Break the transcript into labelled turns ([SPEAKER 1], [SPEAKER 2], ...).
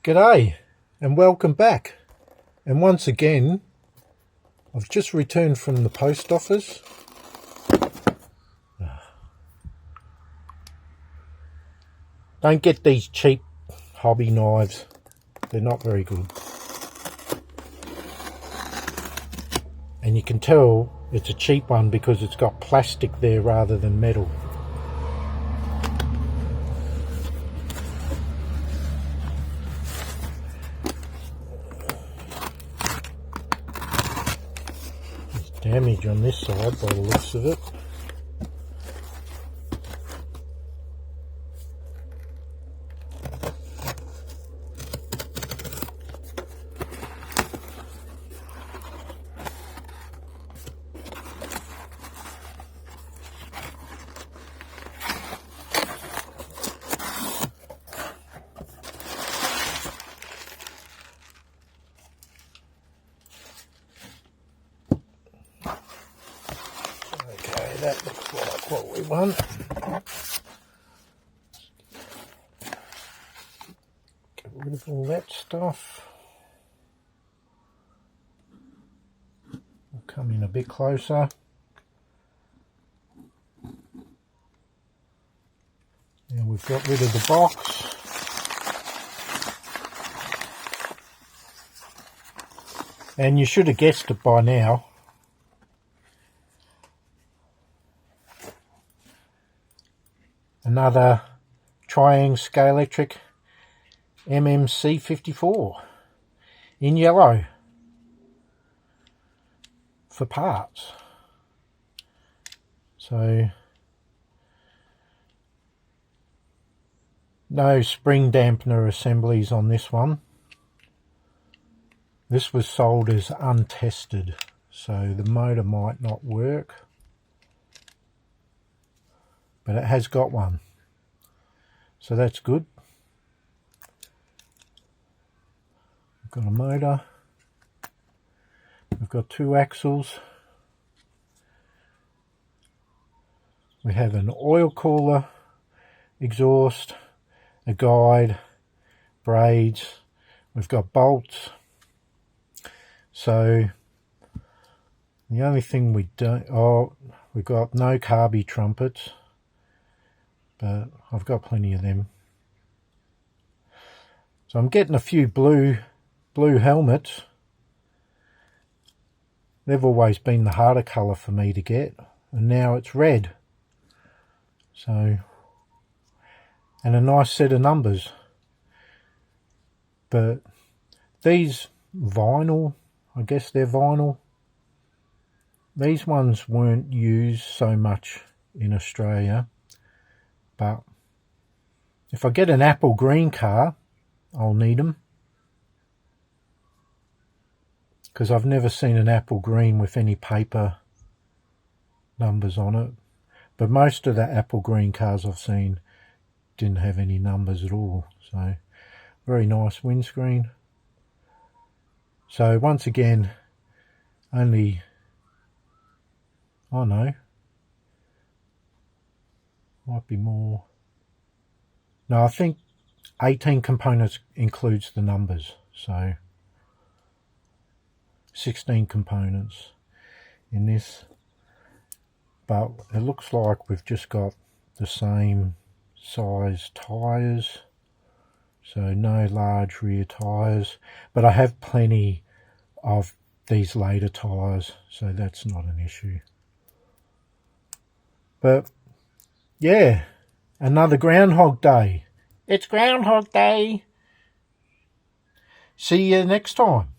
[SPEAKER 1] G'day and welcome back. And once again, I've just returned from the post office. Don't get these cheap hobby knives. They're not very good. And you can tell it's a cheap one because it's got plastic there rather than metal. Damage on this side by the looks of it. That looks like what we want. Get rid of all that stuff. We'll come in a bit closer. Now we've got rid of the box. And you should have guessed it by now. Another Triang Scalextric MMC 54 in yellow for parts. So no spring dampener assemblies on this one. This was sold as untested, so the motor might not work. But it has got one, so that's good. We've got a motor, we've got two axles, we have an oil cooler, exhaust, a guide, braids, we've got bolts. So the only thing we don't, we've got no carby trumpets, but I've got plenty of them. So I'm getting a few blue helmets. They've always been the harder colour for me to get, and now it's red. So, and a nice set of numbers. But these vinyl, I guess they're vinyl. These ones weren't used so much in Australia. But if I get an apple green car, I'll need them. Because I've never seen an apple green with any paper numbers on it. But most of the apple green cars I've seen didn't have any numbers at all. So, very nice windscreen. So, once again, only, I don't know, might be more. No, I think 18 components includes the numbers. So 16 components in this. But it looks like we've just got the same size tyres. So no large rear tyres. But I have plenty of these later tyres. So that's not an issue. But yeah, another Groundhog Day. It's Groundhog Day. See you next time.